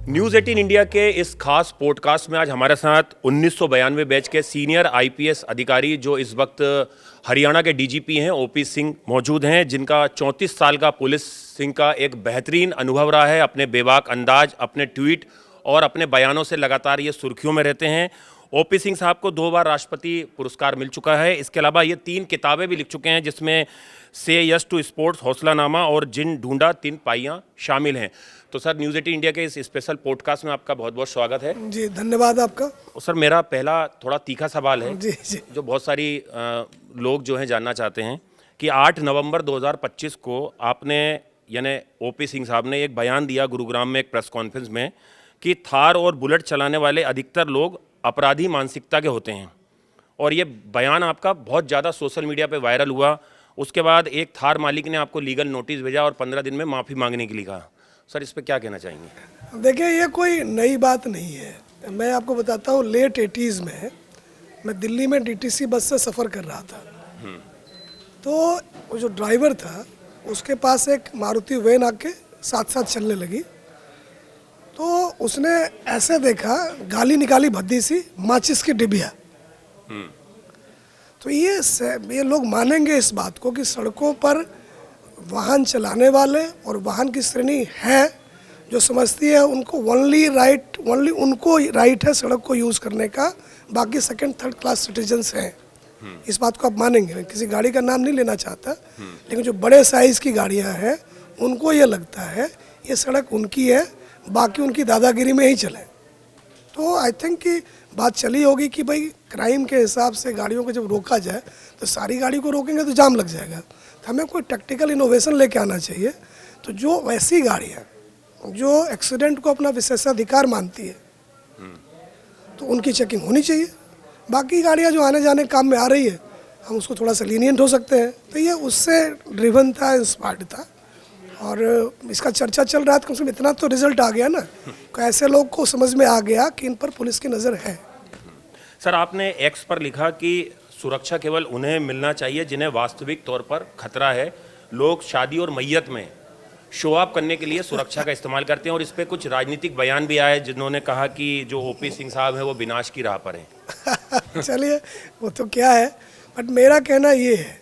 News 18 India के इस खास पॉडकास्ट में आज हमारे साथ 1992 बैच के सीनियर आईपीएस अधिकारी जो इस वक्त हरियाणा के डीजीपी हैं ओपी सिंह मौजूद हैं, जिनका 34 साल का पुलिस सिंह का एक बेहतरीन अनुभव रहा है। अपने बेबाक अंदाज, अपने ट्वीट और अपने बयानों से लगातार ये सुर्खियों में रहते हैं। ओपी सिंह साहब को 2 बार राष्ट्रपति पुरस्कार मिल चुका है। इसके अलावा ये 3 किताबें भी लिख चुके हैं, जिसमें से यस टू स्पोर्ट्स, हौसलानामा और जिन ढूंढा 3 पाइयाँ शामिल हैं। तो सर, न्यूज़ 18 इंडिया के इस स्पेशल पॉडकास्ट में आपका बहुत बहुत स्वागत है। जी, धन्यवाद आपका। सर, मेरा पहला थोड़ा तीखा सवाल है जी जी। जो बहुत सारी लोग जो हैं जानना चाहते हैं कि 8 नवंबर 2025 को आपने यानी ओपी सिंह साहब ने एक बयान दिया गुरुग्राम में एक प्रेस कॉन्फ्रेंस में कि थार और बुलेट चलाने वाले अधिकतर लोग अपराधी मानसिकता के होते हैं, और ये बयान आपका बहुत ज़्यादा सोशल मीडिया पे वायरल हुआ। उसके बाद एक थार मालिक ने आपको लीगल नोटिस भेजा और 15 दिन में माफ़ी मांगने के लिए कहा। सर, इस पे क्या कहना चाहेंगे? देखिए, ये कोई नई बात नहीं है। मैं आपको बताता हूँ, लेट 80s में मैं दिल्ली में डीटीसी बस से सफ़र कर रहा था। तो वो जो ड्राइवर था उसके पास एक मारुति वैन आके साथ साथ चलने लगी। तो उसने ऐसे देखा, गाली निकाली भद्दी सी, माचिस की डिबिया। तो ये लोग मानेंगे इस बात को कि सड़कों पर वाहन चलाने वाले और वाहन की श्रेणी है जो समझती है उनको ओनली उनको राइट है सड़क को यूज़ करने का, बाकी सेकंड थर्ड क्लास सिटीजन्स हैं। इस बात को आप मानेंगे। मैं किसी गाड़ी का नाम नहीं लेना चाहता, लेकिन जो बड़े साइज़ की गाड़ियां हैं उनको ये लगता है ये सड़क उनकी है, बाकी उनकी दादागिरी में ही चले। तो आई थिंक कि बात चली होगी कि भाई क्राइम के हिसाब से गाड़ियों को जब रोका जाए तो सारी गाड़ी को रोकेंगे तो जाम लग जाएगा। तो हमें कोई टेक्निकल इनोवेशन लेके आना चाहिए। तो जो वैसी गाड़ियाँ जो एक्सीडेंट को अपना विशेषाधिकार मानती है तो उनकी चेकिंग होनी चाहिए। बाकी गाड़ियाँ जो आने जाने काम में आ रही है हम उसको थोड़ा सा लीनियंट हो सकते हैं। तो ये उससे ड्रिवन था, इंस्पायर्ड था, और इसका चर्चा चल रहा था। कम से कम इतना तो रिजल्ट आ गया ना, ऐसे लोग को समझ में आ गया कि इन पर पुलिस की नज़र है। सर, आपने एक्स पर लिखा कि सुरक्षा केवल उन्हें मिलना चाहिए जिन्हें वास्तविक तौर पर खतरा है। लोग शादी और मैयत में शो ऑफ करने के लिए सुरक्षा का इस्तेमाल करते हैं, और इस पे कुछ राजनीतिक बयान भी आए जिन्होंने कहा कि जो ओपी सिंह साहब हैं वो विनाश की राह पर हैं। चलिए, वो तो क्या है, बट मेरा कहना ये है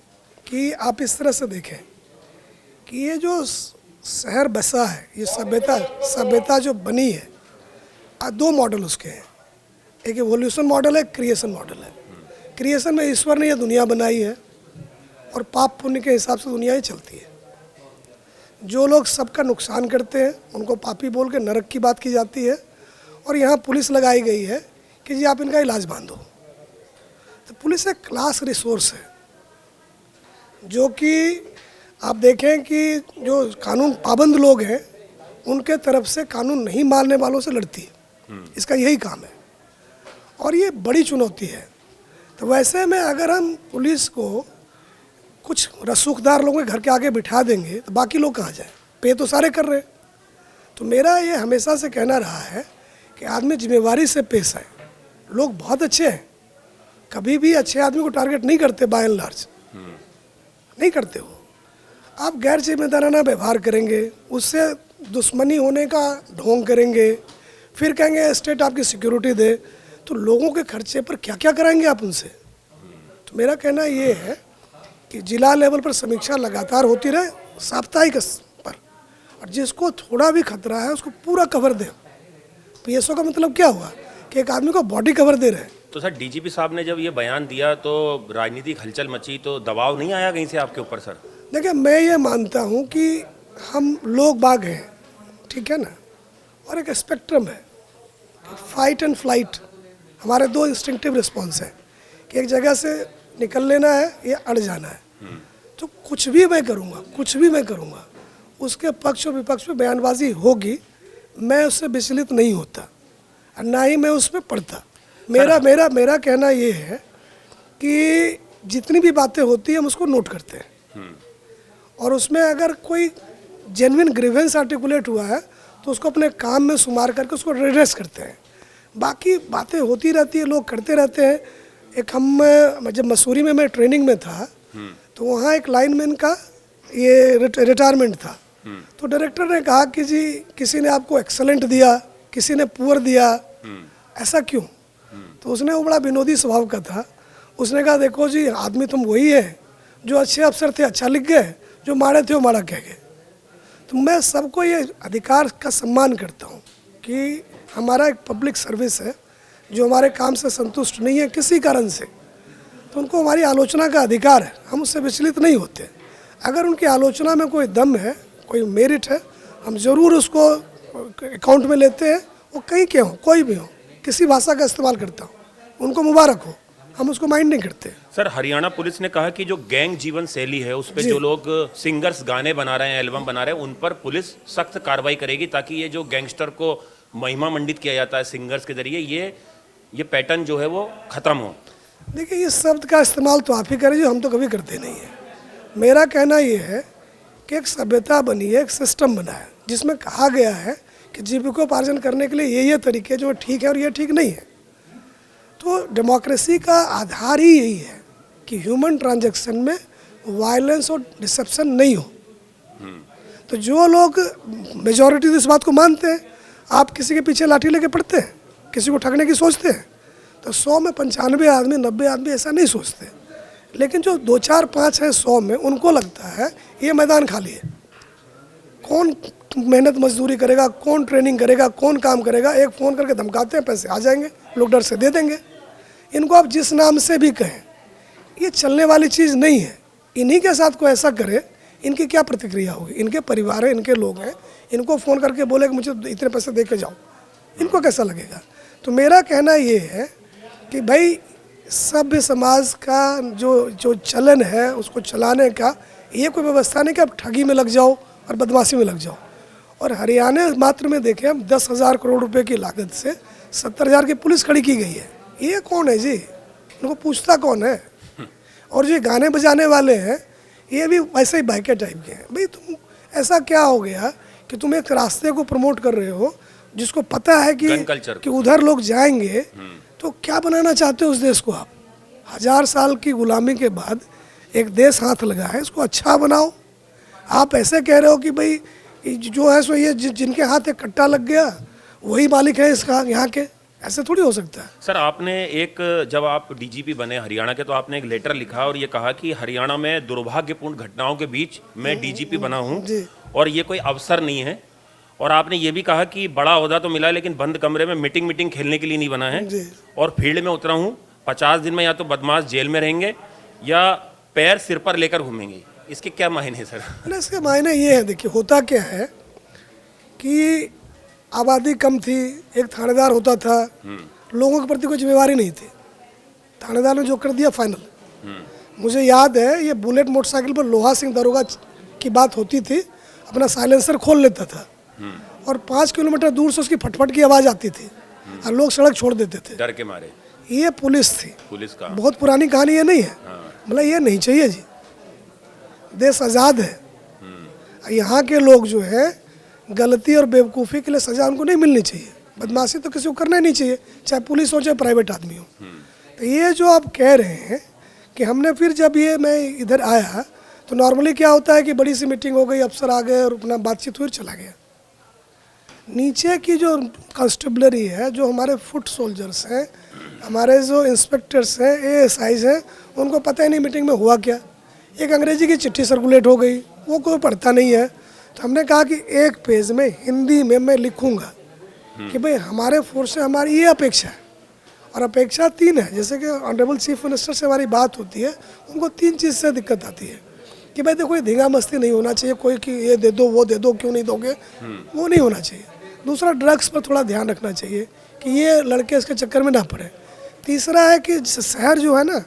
कि आप इस तरह से देखें कि ये जो शहर बसा है, ये सभ्यता जो बनी है, 2 मॉडल उसके हैं। एक एवोल्यूशन मॉडल है, क्रिएशन मॉडल है। क्रिएशन में ईश्वर ने ये दुनिया बनाई है और पाप पुण्य के हिसाब से दुनिया ही चलती है। जो लोग सबका नुकसान करते हैं उनको पापी बोल के नरक की बात की जाती है, और यहाँ पुलिस लगाई गई है कि जी आप इनका इलाज बांधो। तो पुलिस एक क्लास रिसोर्स है जो कि आप देखें कि जो कानून पाबंद लोग हैं उनके तरफ से कानून नहीं मानने वालों से लड़ती है। इसका यही काम है, और ये बड़ी चुनौती है। तो वैसे में अगर हम पुलिस को कुछ रसूखदार लोगों के घर के आगे बिठा देंगे तो बाकी लोग कहाँ जाएं? पे तो सारे कर रहे हैं। तो मेरा ये हमेशा से कहना रहा है कि आदमी जिम्मेवारी से पेश आए। लोग बहुत अच्छे हैं, कभी भी अच्छे आदमी को टारगेट नहीं करते, बाय एंड लार्ज नहीं करते हो। आप गैर जिम्मेदाराना व्यवहार करेंगे, उससे दुश्मनी होने का ढोंग करेंगे, फिर कहेंगे स्टेट आपकी सिक्योरिटी दे, तो लोगों के खर्चे पर क्या क्या कराएंगे आप उनसे। तो मेरा कहना ये है कि जिला लेवल पर समीक्षा लगातार होती रहे, साप्ताहिक पर, और जिसको थोड़ा भी खतरा है उसको पूरा कवर दें। पीएसओ का मतलब क्या हुआ कि एक आदमी को बॉडी कवर दे रहे हैं। तो सर, डीजीपी साहब ने जब ये बयान दिया तो राजनीतिक हलचल मची, तो दबाव नहीं आया कहीं से आपके ऊपर? सर देखिए, मैं ये मानता हूँ कि हम लोग बाग हैं, ठीक है ना, और एक स्पेक्ट्रम है, फाइट एंड फ्लाइट। हमारे 2 इंस्टिंक्टिव रिस्पॉन्स हैं कि एक जगह से निकल लेना है या अड़ जाना है। तो कुछ भी मैं करूँगा उसके पक्ष और विपक्ष में बयानबाजी होगी, मैं उससे विचलित नहीं होता और ना ही मैं उस पर पढ़ता। मेरा कहना ये है कि जितनी भी बातें होती हैं हम उसको नोट करते हैं, और उसमें अगर कोई जेन्युइन ग्रीवेंस आर्टिकुलेट हुआ है तो उसको अपने काम में शुमार करके उसको रिड्रेस करते हैं। बाकी बातें होती रहती है, लोग करते रहते हैं। एक हम जब मसूरी में मैं ट्रेनिंग में था तो वहाँ एक लाइनमैन का ये रिटायरमेंट था। तो डायरेक्टर ने कहा कि जी किसी ने आपको एक्सेलेंट दिया, किसी ने पुअर दिया, ऐसा क्यों? तो उसने वो बड़ा विनोदी स्वभाव का था। उसने कहा देखो जी, आदमी तुम वही है जो अच्छे अफसर थे अच्छा लिख गए, जो माड़े थे वो माड़ा कह गए। तो मैं सबको ये अधिकार का सम्मान करता हूँ कि हमारा एक पब्लिक सर्विस है, जो हमारे काम से संतुष्ट नहीं है किसी कारण से, तो उनको हमारी आलोचना का अधिकार है, हम उससे विचलित नहीं होते। अगर उनकी आलोचना में कोई दम है, कोई मेरिट है, हम ज़रूर उसको अकाउंट में लेते हैं। वो कहीं के हों, कोई भी हो, किसी भाषा का इस्तेमाल करता हो, उनको मुबारक हो, हम उसको माइंड नहीं करते। सर, हरियाणा पुलिस ने कहा कि जो गैंग जीवन शैली है उस पे जो लोग सिंगर्स गाने बना रहे हैं, एल्बम बना रहे हैं, उन पर पुलिस सख्त कार्रवाई करेगी, ताकि ये जो गैंगस्टर को महिमा मंडित किया जाता है सिंगर्स के जरिए, ये पैटर्न जो है वो खत्म हो। देखिए, इस शब्द का इस्तेमाल तो आप ही करें, जो हम तो कभी करते नहीं हैं। मेरा कहना ये है कि एक सभ्यता बनी है, एक सिस्टम बना है, जिसमें कहा गया है कि जीविकोपार्जन करने के लिए ये तरीके जो ठीक है और ये ठीक नहीं है। तो डेमोक्रेसी का आधार ही यही है कि ह्यूमन ट्रांजैक्शन में वायलेंस और डिसेप्शन नहीं हो। तो जो लोग मेजॉरिटी इस बात को मानते हैं, आप किसी के पीछे लाठी लेके पड़ते हैं, किसी को ठगने की सोचते हैं, तो 100 में 95 आदमी 90 आदमी ऐसा नहीं सोचते। लेकिन जो 2 4 5 है 100 में, उनको लगता है ये मैदान खाली है, कौन मेहनत मजदूरी करेगा, कौन ट्रेनिंग करेगा, कौन काम करेगा। एक फ़ोन करके धमकाते हैं, पैसे आ जाएंगे, लोग डर से दे देंगे। इनको आप जिस नाम से भी कहें, ये चलने वाली चीज़ नहीं है। इन्हीं के साथ कोई ऐसा करे, इनकी क्या प्रतिक्रिया होगी? इनके परिवार है, इनके लोग हैं, इनको फ़ोन करके बोले कि मुझे इतने पैसे दे के जाओ, इनको कैसा लगेगा? तो मेरा कहना ये है कि भाई, सभ्य समाज का जो चलन है, उसको चलाने का ये कोई व्यवस्था नहीं कि आप ठगी में लग जाओ और बदमाशी में लग जाओ। और हरियाणा मात्र में देखें हम, 10,000 करोड़ रुपए की लागत से 70,000 की पुलिस खड़ी की गई है। ये कौन है जी? इनको पूछता कौन है? और जो गाने बजाने वाले हैं, ये भी वैसे ही बाइके टाइप के हैं। भाई, तुम ऐसा क्या हो गया कि तुम एक रास्ते को प्रमोट कर रहे हो जिसको पता है कि उधर लोग जाएंगे, तो क्या बनाना चाहते हो उस देश को? आप 1000 साल की गुलामी के बाद एक देश हाथ लगा है, इसको अच्छा बनाओ। आप ऐसे कह रहे हो कि भाई जो है सो ये जिनके हाथ एक कट्टा लग गया वही मालिक है इसका, यहाँ के, ऐसे थोड़ी हो सकता है। सर, आपने जब आप डीजीपी बने हरियाणा के, तो आपने एक लेटर लिखा और ये कहा कि हरियाणा में दुर्भाग्यपूर्ण घटनाओं के बीच मैं डीजीपी बना हूँ और ये कोई अवसर नहीं है। और आपने ये भी कहा कि बड़ा ओहदा तो मिला, लेकिन बंद कमरे में मीटिंग खेलने के लिए नहीं बना है, और फील्ड में उतरा हूँ। 50 दिन में या तो बदमाश जेल में रहेंगे या पैर सिर पर लेकर घूमेंगे। इसके क्या मायने हैं सर? ना, इसके मायने ये है, देखिए होता क्या है कि आबादी कम थी, एक थानेदार होता था, लोगों के प्रति कोई जिम्मेवारी नहीं थी, थानेदार ने जो कर दिया फाइनल। मुझे याद है, ये बुलेट मोटरसाइकिल पर लोहा सिंह दरोगा की बात होती थी, अपना साइलेंसर खोल लेता था और 5 किलोमीटर दूर से उसकी फटफट की आवाज़ आती थी और लोग सड़क छोड़ देते थे डर के मारे। ये पुलिस थी। पुलिस का बहुत पुरानी कहानी ये नहीं है। मतलब ये नहीं चाहिए जी, देश आज़ाद है। यहाँ के लोग जो है, गलती और बेवकूफ़ी के लिए सज़ा उनको नहीं मिलनी चाहिए। बदमाशी तो किसी को करना ही नहीं चाहिए, चाहे पुलिस हो चाहे प्राइवेट आदमी हो। तो ये जो आप कह रहे हैं कि हमने फिर जब मैं इधर आया, तो नॉर्मली क्या होता है कि बड़ी सी मीटिंग हो गई, अफसर आ गए और अपना बातचीत हुई, चला गया। नीचे की जो कांस्टेबलरी है, जो हमारे फुट सोल्जर्स हैं, हमारे जो इंस्पेक्टर्स हैं, ASIs हैं, उनको पता ही नहीं मीटिंग में हुआ क्या। एक अंग्रेजी की चिट्ठी सर्कुलेट हो गई, वो कोई पढ़ता नहीं है। तो हमने कहा कि एक पेज में हिंदी में मैं लिखूंगा कि भाई हमारे फोर्स से हमारी ये अपेक्षा है, और अपेक्षा 3 है। जैसे कि ऑनरेबल चीफ मिनिस्टर से हमारी बात होती है, उनको 3 चीज़ से दिक्कत आती है कि भाई देखो, ये धींगा मस्ती नहीं होना चाहिए, कोई कि ये दे दो वो दे दो, क्यों नहीं दोगे, वो नहीं होना चाहिए। दूसरा, ड्रग्स पर थोड़ा ध्यान रखना चाहिए कि ये लड़के इसके चक्कर में ना पड़े। तीसरा है कि शहर जो है ना,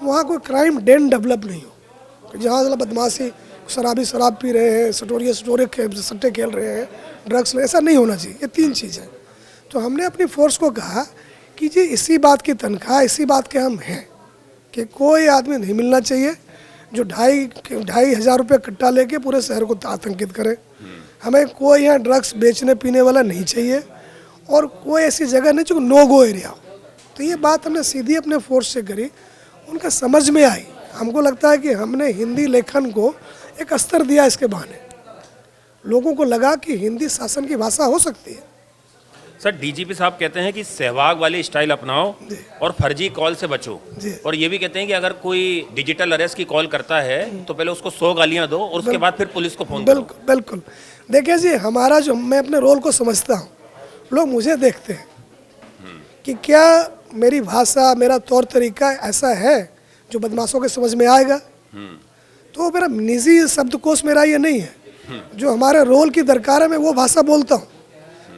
वहाँ कोई क्राइम डेन डेवलप नहीं हो, जहाँ बदमाशी, शराबी शराब पी रहे हैं, सट्टे खेल रहे हैं, ड्रग्स, ऐसा नहीं होना चाहिए। ये 3 चीज़ें। तो हमने अपनी फोर्स को कहा कि जी इसी बात की तनख्वाह, इसी बात के हम हैं कि कोई आदमी नहीं मिलना चाहिए जो 2,500 रुपये कट्टा लेके पूरे शहर को आतंकित करे। हमें कोई यहाँ ड्रग्स बेचने पीने वाला नहीं चाहिए, और कोई ऐसी जगह नहीं जो नो गो एरिया हो। तो ये बात हमने सीधी अपने फोर्स से करी, उनका समझ में आई। हमको लगता है कि हमने हिंदी लेखन को एक अस्तर दिया। इसके बहाने लोगों को लगा कि हिंदी शासन की भाषा हो सकती है। सर डीजीपी साहब कहते हैं कि सहवाग वाली स्टाइल अपनाओ और फर्जी कॉल से बचो। जी। और ये भी कहते हैं कि अगर कोई डिजिटल अरेस्ट की कॉल करता है तो पहले उसको 100 गालियां दो और उसके बाद फिर पुलिस को फोन करो। बिल्कुल बिल्कुल। देखिए जी, हमारा जो, मैं अपने रोल को समझता हूँ, लोग मुझे देखते हैं कि क्या मेरी भाषा, मेरा तौर तरीका ऐसा है जो बदमाशों के समझ में आएगा। तो मेरा निजी शब्दकोश मेरा ये नहीं है। जो हमारे रोल की दरकार है मैं वो भाषा बोलता हूँ।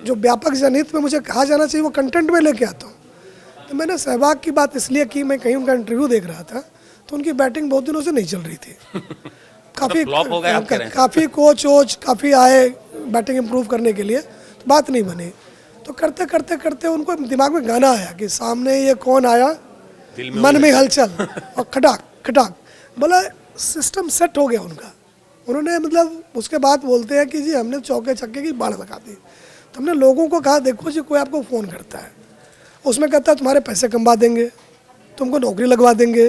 जो व्यापक जनहित में मुझे कहा जाना चाहिए वो कंटेंट में लेके आता हूँ। तो मैंने सहवाग की बात इसलिए की, मैं कहीं उनका इंटरव्यू देख रहा था तो उनकी बैटिंग बहुत दिनों से नहीं चल रही थी। काफ़ी फ्लॉप हो गए आप कह रहे हैं। काफ़ी कोच वोच काफ़ी आए बैटिंग इम्प्रूव करने के लिए, तो बात नहीं बनी। तो करते करते करते उनको दिमाग में गाना आया कि सामने ये कौन आया, दिल में मन में हलचल और खटाक खटाक, बोला सिस्टम सेट हो गया उनका। उन्होंने मतलब उसके बाद बोलते हैं कि जी हमने चौके छक्के की बाढ़ लगा दी। तो हमने लोगों को कहा देखो जी, कोई आपको फ़ोन करता है, उसमें कहता है तुम्हारे पैसे कमवा देंगे, तुमको नौकरी लगवा देंगे,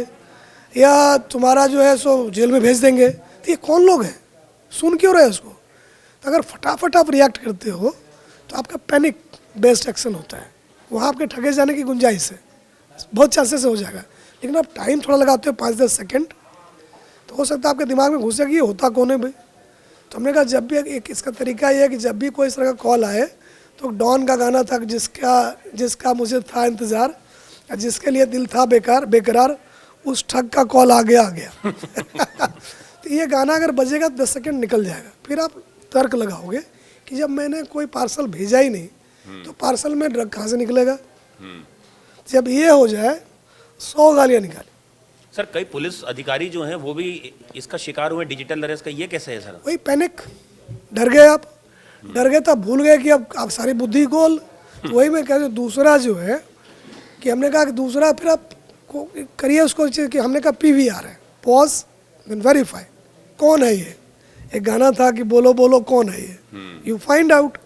या तुम्हारा जो है सो जेल में भेज देंगे। तो ये कौन लोग हैं, सुन क्यों रहे उसको। तो अगर फटाफट आप रिएक्ट करते हो तो आपका पैनिक बेस्ड एक्शन होता है, वहाँ आपके ठगे जाने की गुंजाइश है, बहुत चांसेस हो जाएगा। लेकिन आप टाइम थोड़ा लगाते हो 5-10 सेकेंड, तो हो सकता है आपके दिमाग में घुसे कि ये होता कौन है भाई। तो हमने कहा जब भी एक इसका तरीका ये है कि जब भी कोई इस तरह का कॉल आए तो डॉन का गाना था, जिसका मुझे था इंतज़ार, जिसके लिए दिल था बेकरार, उस ठग का कॉल आ गया। तो ये गाना अगर बजेगा 10 सेकंड निकल जाएगा। फिर आप तर्क लगाओगे कि जब मैंने कोई पार्सल भेजा ही नहीं तो पार्सल में ड्रग कहाँ से निकलेगा। जब ये हो जाए 100 गालियाँ निकाली। सर कई पुलिस अधिकारी जो हैं वो भी इसका शिकार हुए डिजिटल अरेस्ट का, ये कैसे है सर? वही पैनिक, डर गए आप, डर गए तो आप भूल गए कि अब आप सारी बुद्धि गोल। तो वही मैं कह रहा हूँ, दूसरा जो है कि हमने कहा कि दूसरा फिर आप करिए उसको कि हमने कहा PVR है, पॉज देन वेरीफाई, कौन है ये। एक गाना था कि बोलो बोलो कौन है ये, यू फाइंड आउट।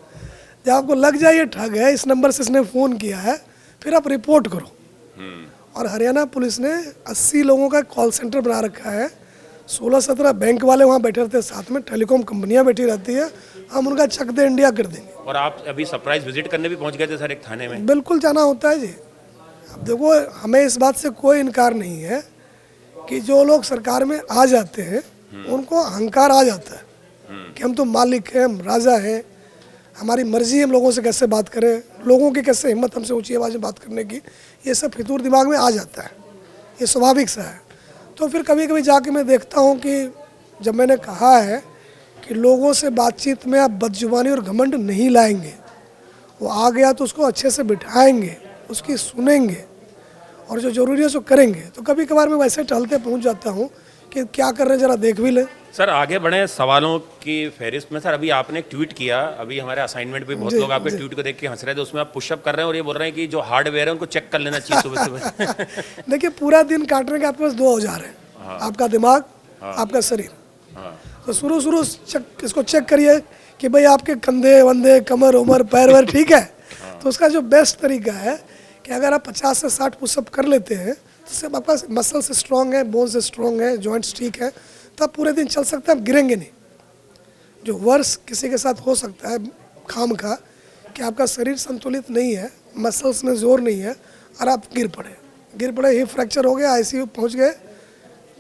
जब आपको लग जाए ये ठग है, इस नंबर से इसने फ़ोन किया है, फिर आप रिपोर्ट करो। और हरियाणा पुलिस ने 80 लोगों का कॉल सेंटर बना रखा है। 16-17 बैंक वाले वहाँ बैठे रहते हैं, साथ में टेलीकॉम कंपनियाँ बैठी रहती है। हम उनका चक दे इंडिया कर देंगे। और आप अभी सरप्राइज विजिट करने भी पहुंच गए थे सर एक थाने में? बिल्कुल जाना होता है जी। अब देखो, हमें इस बात से कोई इनकार नहीं है कि जो लोग सरकार में आ जाते हैं उनको अहंकार आ जाता है कि हम तो मालिक हैं, हम राजा हैं, हमारी मर्जी हम लोगों से कैसे बात करें, लोगों की कैसे हिम्मत हमसे ऊंची आवाज़ में बात करने की, ये सब फितूर दिमाग में आ जाता है, ये स्वाभाविक सा है। तो फिर कभी कभी जाके मैं देखता हूँ कि जब मैंने कहा है कि लोगों से बातचीत में आप बदजुबानी और घमंड नहीं लाएंगे, वो आ गया तो उसको अच्छे से बिठाएंगे, उसकी सुनेंगे और जो ज़रूरी है उसको करेंगे। तो कभी कभार मैं वैसे टहलते पहुँच जाता हूँ कि क्या कर रहे हैं ज़रा देख भी ले। सर आगे बढ़े सवालों की फहरिस्त में। सर अभी आपने एक ट्वीट किया, अभी हमारे असाइनमेंट पे बहुत लोग आपके ट्वीट को देख के हंस रहे थे, उसमें आप पुशअप कर रहे हैं और ये बोल रहे हैं कि जो हार्डवेयर है उनको चेक कर लेना चाहिए सुबह सुबह। देखिए, पूरा दिन काटने के आपके पास 2 औजार हैं, आपका दिमाग, आपका शरीर। तो शुरू इसको चेक करिए कि भाई आपके कंधे वंधे, कमर उमर, पैर वैर ठीक है। तो उसका जो बेस्ट तरीका है कि अगर आप 50 से 60 पुशअप कर लेते हैं तो सिर्फ आपका मसल्स स्ट्रॉन्ग है, बोन्स स्ट्रॉन्ग है, जॉइंट्स ठीक है, तो आप पूरे दिन चल सकते हैं, आप गिरेंगे नहीं। जो वर्ष किसी के साथ हो सकता है खामखा कि आपका शरीर संतुलित नहीं है, मसल्स में जोर नहीं है और आप गिर पड़े, हिप फ्रैक्चर हो गया, ICU पहुंच गए,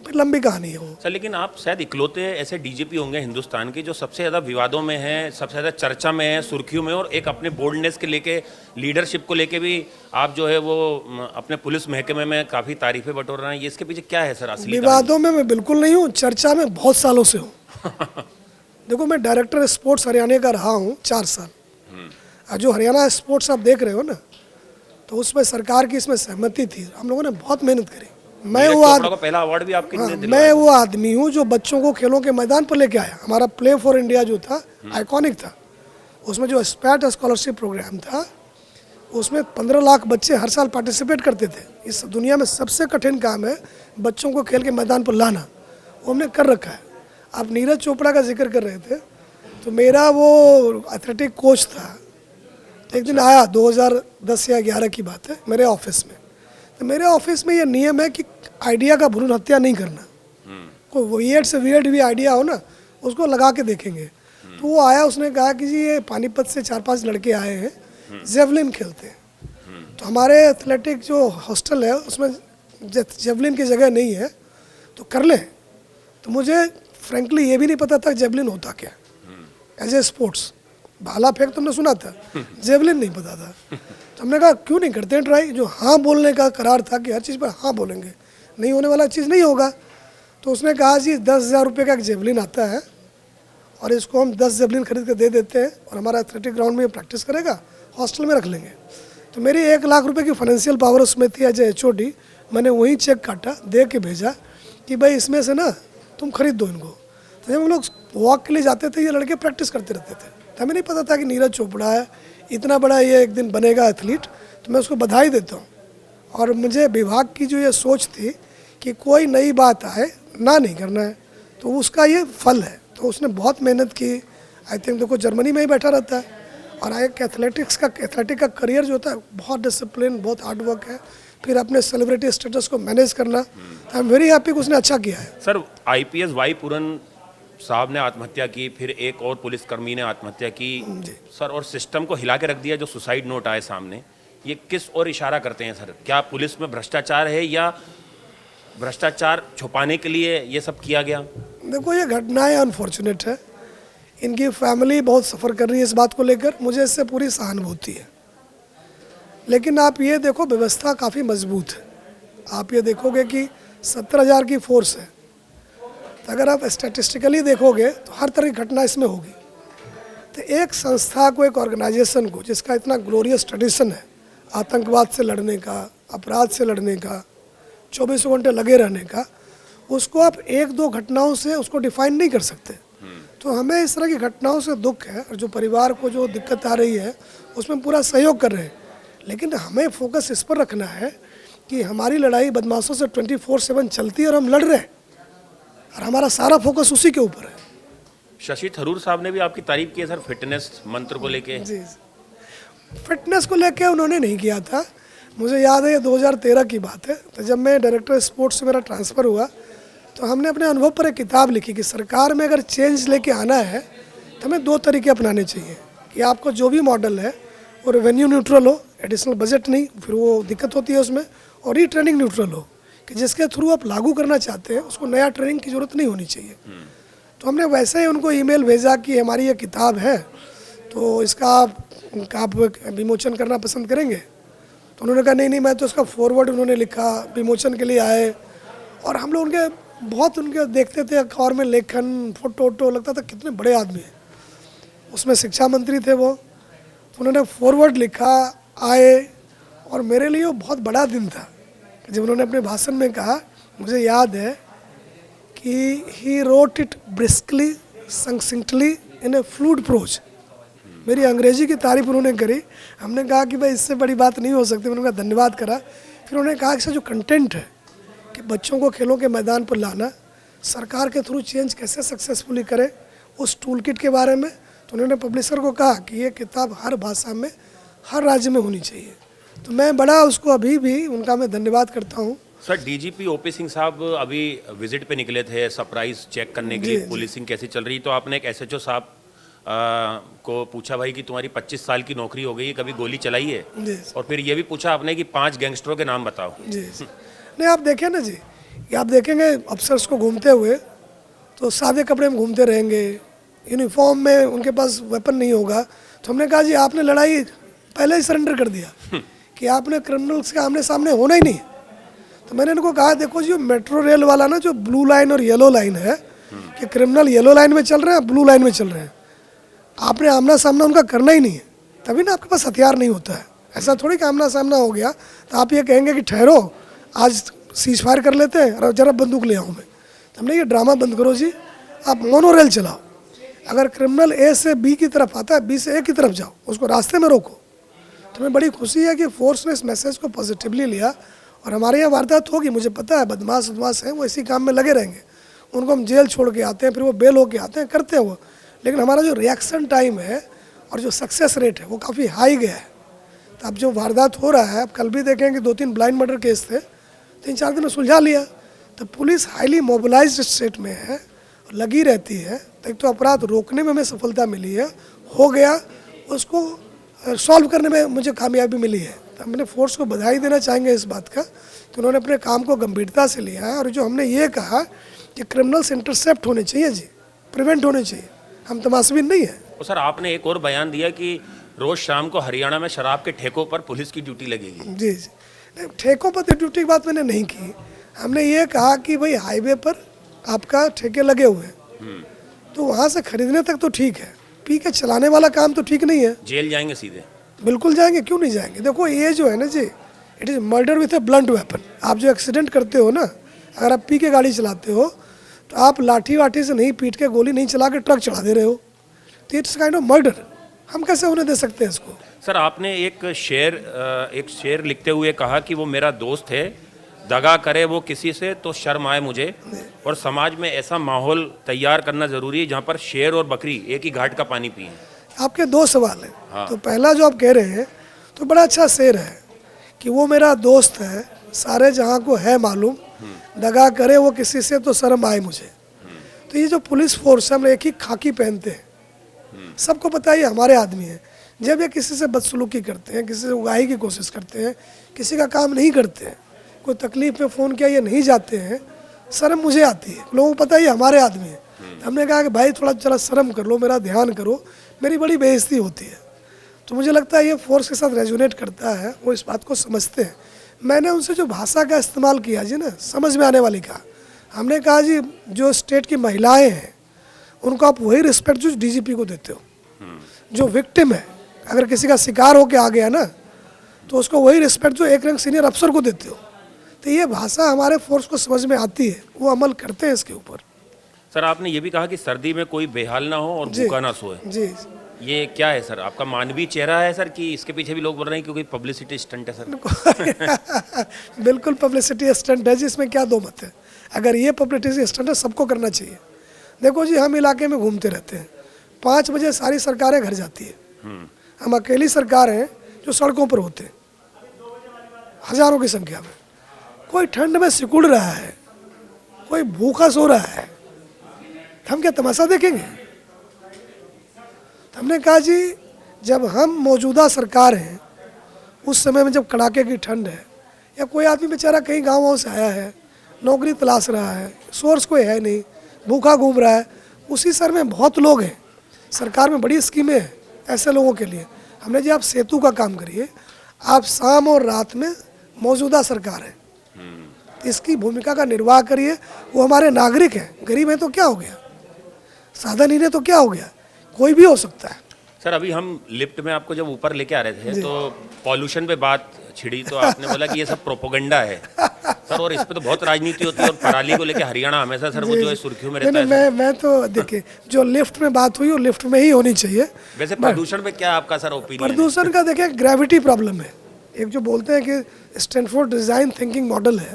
फिर लंबी कहानी है वो। सर लेकिन आप शायद इकलौते ऐसे डीजीपी होंगे हिंदुस्तान के जो सबसे ज़्यादा विवादों में हैं, सबसे ज़्यादा चर्चा में है, सुर्खियों में, और एक अपने बोल्डनेस के लेके, लीडरशिप को लेके भी आप जो है वो अपने पुलिस महकमे में काफ़ी तारीफें बटोर रहे हैं। ये इसके पीछे क्या है सर असली? विवादों में मैं बिल्कुल नहीं हूँ, चर्चा में बहुत सालों से हूँ। देखो, मैं डायरेक्टर स्पोर्ट्स हरियाणा का रहा हूँ 4 साल। और जो हरियाणा स्पोर्ट्स आप देख रहे हो ना, तो उसमें सरकार की इसमें सहमति थी, हम लोगों ने बहुत मेहनत करी। मैं पहला अवार्ड भी आपके लिए दिलवाया। मैं वो आदमी हूँ जो बच्चों को खेलों के मैदान पर लेके आया। हमारा प्ले फॉर इंडिया जो था आइकॉनिक था। उसमें जो स्पैट स्कॉलरशिप प्रोग्राम था उसमें 15 लाख बच्चे हर साल पार्टिसिपेट करते थे। इस दुनिया में सबसे कठिन काम है बच्चों को खेल के मैदान पर लाना, वो हमने कर रखा है। आप नीरज चोपड़ा का जिक्र कर रहे थे, तो मेरा वो एथलेटिक कोच था। तो एक दिन आया, 2010 या 11 की बात है, मेरे ऑफिस में। तो मेरे ऑफिस में ये नियम है कि आइडिया का भ्रूण हत्या नहीं करना। कोई वियर्ड से वियर्ड भी आइडिया हो ना, उसको लगा के देखेंगे। तो वो आया, उसने कहा कि जी ये पानीपत से 4-5 लड़के आए हैं, जेवलिन खेलते हैं। तो हमारे एथलेटिक जो हॉस्टल है उसमें जेवलिन की जगह नहीं है, तो कर लें। तो मुझे फ्रेंकली ये भी नहीं पता था जेवलिन होता क्या एज ए स्पोर्ट्स। भाला फेंक तुमने सुना था, जेवलिन नहीं पता था। तो हमने कहा क्यों नहीं करते हैं ट्राई। जो हाँ बोलने का करार था कि हर चीज़ पर हाँ बोलेंगे, नहीं होने वाला चीज़ नहीं होगा। तो उसने कहा जी 10,000 रुपये का एक जेवलिन आता है और इसको हम 10 जेवलिन खरीद कर दे देते हैं और हमारा एथलेटिक ग्राउंड में प्रैक्टिस करेगा, हॉस्टल में रख लेंगे। तो मेरी 1 लाख रुपए की फाइनेंशियल पावर उसमें थी एज ए HOD। मैंने वहीं चेक काटा, दे के भेजा कि भाई इसमें से ना तुम खरीद दो इनको। तो जब हम लोग वॉक के लिए जाते थे ये लड़के प्रैक्टिस करते रहते थे। तो हमें नहीं पता था कि नीरज चोपड़ा है, इतना बड़ा ये एक दिन बनेगा एथलीट। तो मैं उसको बधाई देता हूँ। और मुझे विभाग की जो ये सोच थी कि कोई नई बात आए ना नहीं करना है, तो उसका ये फल है। तो उसने बहुत मेहनत की। आई थिंक देखो जर्मनी में ही बैठा रहता है और एक एथलेटिक का करियर जो होता है बहुत डिसिप्लिन, बहुत हार्ड वर्क है। फिर अपने सेलिब्रिटी स्टेटस को मैनेज करना, आई एम वेरी हैप्पी कि उसने अच्छा किया है। सर IPS वाई पूरन साहब ने आत्महत्या की, फिर एक और पुलिसकर्मी ने आत्महत्या की सर, और सिस्टम को हिला के रख दिया। जो सुसाइड नोट आए सामने, ये किस ओर इशारा करते हैं सर? क्या पुलिस में भ्रष्टाचार है या भ्रष्टाचार छुपाने के लिए ये सब किया गया? देखो ये घटनाएं अनफॉर्चुनेट है, इनकी फैमिली बहुत सफ़र कर रही है इस बात को लेकर, मुझे इससे पूरी सहानुभूति है। लेकिन आप ये देखो व्यवस्था काफ़ी मजबूत है। आप ये देखोगे कि 17,000 की फोर्स है, तो अगर आप स्टैटिस्टिकली देखोगे तो हर तरह की घटना इसमें होगी। तो एक संस्था को, एक ऑर्गेनाइजेशन को जिसका इतना ग्लोरियस ट्रेडिशन है आतंकवाद से लड़ने का, अपराध से लड़ने का, 24 घंटे लगे रहने का, उसको आप 1-2 घटनाओं से उसको डिफाइन नहीं कर सकते। तो हमें इस तरह की घटनाओं से दुख है और जो परिवार को जो दिक्कत आ रही है उसमें पूरा सहयोग कर रहे हैं। लेकिन हमें फोकस इस पर रखना है कि हमारी लड़ाई बदमाशों से 24/7 चलती है और हम लड़ रहे हैं और हमारा सारा फोकस उसी के ऊपर है। शशि थरूर साहब ने भी आपकी तारीफ की है सर, फिटनेस मंत्र को लेके। जी, फिटनेस को लेके उन्होंने नहीं किया था। मुझे याद है ये 2013 की बात है। तो जब मैं डायरेक्टर स्पोर्ट्स से मेरा ट्रांसफ़र हुआ तो हमने अपने अनुभव पर एक किताब लिखी कि सरकार में अगर चेंज लेके आना है तो हमें 2 तरीके अपनाने चाहिए कि आपको जो भी मॉडल है वो रेवेन्यू न्यूट्रल हो, एडिशनल बजट नहीं, फिर वो दिक्कत होती है उसमें, और रीट्रेनिंग न्यूट्रल हो कि जिसके थ्रू आप लागू करना चाहते हैं उसको नया ट्रेनिंग की ज़रूरत नहीं होनी चाहिए। तो हमने वैसे ही उनको ईमेल भेजा कि हमारी ये किताब है तो इसका आप विमोचन करना पसंद करेंगे। तो उन्होंने कहा नहीं, मैं तो उसका फॉरवर्ड उन्होंने लिखा, विमोचन के लिए आए और हम लोग उनके देखते थे अखबार में लेखन, फोटो, लगता था कितने बड़े आदमी हैं। उसमें शिक्षा मंत्री थे वो, तो उन्होंने फॉरवर्ड लिखा, आए, और मेरे लिए वो बहुत बड़ा दिन था जब उन्होंने अपने भाषण में कहा, मुझे याद है कि he wrote it briskly, succinctly, in a fluid prose. मेरी अंग्रेजी की तारीफ उन्होंने करी। हमने कहा कि भाई इससे बड़ी बात नहीं हो सकती। मैंने उनका धन्यवाद करा। फिर उन्होंने कहा कि जो कंटेंट है कि बच्चों को खेलों के मैदान पर लाना, सरकार के थ्रू चेंज कैसे सक्सेसफुली करें, उस टूल किट के बारे में। तो उन्होंने पब्लिशर को कहा कि ये किताब हर भाषा में, हर राज्य में होनी चाहिए। तो मैं बड़ा उसको अभी भी उनका मैं धन्यवाद करता हूँ। सर DGP OP सिंह साहब अभी विजिट पे निकले थे सरप्राइज चेक करने के लिए पुलिसिंग कैसी चल रही। तो आपने एक SHO साहब को पूछा भाई कि तुम्हारी 25 साल की नौकरी हो गई है, कभी गोली चलाई है? और फिर ये भी पूछा आपने कि 5 गैंगस्टरों के नाम बताओ। जी नहीं, आप देखें ना जी, ये आप देखेंगे अफसर्स को घूमते हुए तो सादे कपड़े में घूमते रहेंगे, यूनिफॉर्म में, उनके पास वेपन नहीं होगा। तो हमने कहा जी आपने लड़ाई पहले ही सरेंडर कर दिया कि आपने क्रिमिनल्स के आमने सामने होना ही नहीं। तो मैंने इनको कहा देखो जी मेट्रो रेल वाला ना जो ब्लू लाइन और येलो लाइन है कि क्रिमिनल येलो लाइन में चल रहे हैं, ब्लू लाइन में चल रहे हैं, आपने आमना सामना उनका करना ही नहीं है, तभी ना आपके पास हथियार नहीं होता है। ऐसा थोड़ी कि आमना सामना हो गया तो आप ये कहेंगे कि ठहरो आज सीज फायर कर लेते हैं और जरा बंदूक ले आऊँ मैं। तो हमने ये ड्रामा बंद करो जी, आप मोनो रेल चलाओ। अगर क्रिमिनल A से B की तरफ आता है, B से A की तरफ जाओ, उसको रास्ते में रोको। तो हमें बड़ी खुशी है कि फोर्स ने इस मैसेज को पॉजिटिवली लिया और हमारे यहाँ वारदात होगी, मुझे पता है बदमाश हैं वो इसी काम में लगे रहेंगे, उनको हम जेल छोड़ के आते हैं, फिर वो बेल होके आते हैं, करते हैं वो। लेकिन हमारा जो रिएक्शन टाइम है और जो सक्सेस रेट है वो काफ़ी हाई गया है। तो अब जो वारदात हो रहा है, अब कल भी देखेंगे 2-3 ब्लाइंड मर्डर केस थे, 3-4 दिन में सुलझा लिया। तो पुलिस हाईली मोबिलाइज्ड स्टेट में है, लगी रहती है। तो एक तो अपराध रोकने में हमें सफलता मिली है, हो गया उसको सॉल्व करने में मुझे कामयाबी मिली है। तो हमने फोर्स को बधाई देना चाहेंगे इस बात का कि उन्होंने अपने काम को गंभीरता से लिया है। और जो हमने ये कहा कि क्रिमिनल्स इंटरसेप्ट होने चाहिए जी, प्रिवेंट होने चाहिए, हम तमाशबीन नहीं है। तो सर आपने एक और बयान दिया कि रोज शाम को हरियाणा में शराब के ठेकों पर पुलिस की ड्यूटी लगेगी। जी जी, नहीं, ठेकों पर ड्यूटी की बात मैंने नहीं की। हमने ये कहा कि भाई हाईवे पर आपका ठेके लगे हुए हैं तो वहाँ से खरीदने तक तो ठीक है, पी के चलाने वाला काम तो ठीक नहीं है। जेल जाएंगे सीधे? बिल्कुल जाएंगे, क्यों नहीं जाएंगे। देखो ये जो है ना जी, it is murder with a blunt weapon. आप जो एक्सीडेंट करते हो ना, अगर आप पी के गाड़ी चलाते हो तो आप लाठी वाठी से नहीं, पीट के गोली नहीं चला के ट्रक चढ़ा दे रहे हो, तो इट्स काइंड ऑफ मर्डर। हम कैसे होने दे सकते हैं इसको। सर आपने एक शेर लिखते हुए कहा कि वो मेरा दोस्त है, दगा करे वो किसी से तो शर्म आए मुझे, और समाज में ऐसा माहौल तैयार करना ज़रूरी है जहाँ पर शेर और बकरी एक ही घाट का पानी पिए। आपके दो सवाल हैं। हाँ। तो पहला जो आप कह रहे हैं तो बड़ा अच्छा शेर है कि वो मेरा दोस्त है, सारे जहाँ को है मालूम, दगा करे वो किसी से तो शर्म आए मुझे। तो ये जो पुलिस फोर्स है, हम एक ही खाकी पहनते हैं, सबको पता है ये हमारे आदमी हैं। जब ये किसी से बदसलूकी करते हैं, किसी से उगाही की कोशिश करते हैं, किसी का काम नहीं करते हैं, कोई तकलीफ में फ़ोन किया ये नहीं जाते हैं, शर्म मुझे आती है। लोगों को पता है ये हमारे आदमी है। तो हमने कहा कि भाई थोड़ा जरा शर्म कर लो, मेरा ध्यान करो, मेरी बड़ी बेइज्जती होती है। तो मुझे लगता है ये फोर्स के साथ रेजोनेट करता है, वो इस बात को समझते हैं। मैंने उनसे जो भाषा का इस्तेमाल किया जी ना, समझ में आने वाली कहा, हमने कहा जी जो स्टेट की महिलाएं हैं उनको आप वही रिस्पेक्ट जो डीजीपी को देते हो। जो विक्टिम है, अगर किसी का शिकार होके आ गया ना, तो उसको वही रिस्पेक्ट जो एक रैंक सीनियर अफसर को देते हो। तो ये भाषा हमारे फोर्स को समझ में आती है, वो अमल करते हैं इसके ऊपर। सर आपने ये भी कहा कि सर्दी में कोई बेहाल ना हो और जी। भूखा ना सोए। जी ये क्या है सर, आपका मानवीय चेहरा है सर, कि इसके पीछे भी लोग बोल रहे हैं क्योंकि पब्लिसिटी स्टंट है सर? बिल्कुल पब्लिसिटी स्टंट है जी, इसमें क्या दो मत है। अगर ये पब्लिसिटी स्टंट है, सबको करना चाहिए। देखो जी, हम इलाके में घूमते रहते हैं, 5 बजे सारी सरकारें घर जाती है, हम अकेली सरकार हैं जो सड़कों पर होते हैं हजारों की संख्या में। कोई ठंड में सिकुड़ रहा है, कोई भूखा सो रहा है, हम क्या तमाशा देखेंगे। तो हमने कहा जी जब हम मौजूदा सरकार हैं, उस समय में जब कड़ाके की ठंड है, या कोई आदमी बेचारा कहीं गाँव से आया है, नौकरी तलाश रहा है, सोर्स कोई है नहीं, भूखा घूम रहा है, उसी सर में बहुत लोग हैं। सरकार में बड़ी स्कीमें हैं ऐसे लोगों के लिए। हमने जी आप सेतु का काम करिए, आप शाम और रात में मौजूदा सरकार है, इसकी भूमिका का निर्वाह करिए। वो हमारे नागरिक हैं, गरीब हैं तो क्या हो गया, साधन ही नहीं तो क्या हो गया, कोई भी हो सकता है। सर अभी हम लिफ्ट में आपको जब ऊपर लेके आ रहे थे तो पॉल्यूशन पे बात छिड़ी, तो आपने बोला कि ये सब प्रोपोगंडा है सर, और इस पे तो बहुत राजनीति होती है, और पराली को लेके हरियाणा हमेशा सर वो जो है सुर्खियों में रहता है। मैं तो देखिए, जो लिफ्ट में बात हुई वो लिफ्ट में ही होनी चाहिए। वैसे प्रदूषण पे क्या आपका सर ओपिनियन? प्रदूषण का देखिए ग्रेविटी प्रॉब्लम है। एक जो बोलते हैं कि स्टैनफोर्ड डिजाइन थिंकिंग मॉडल है,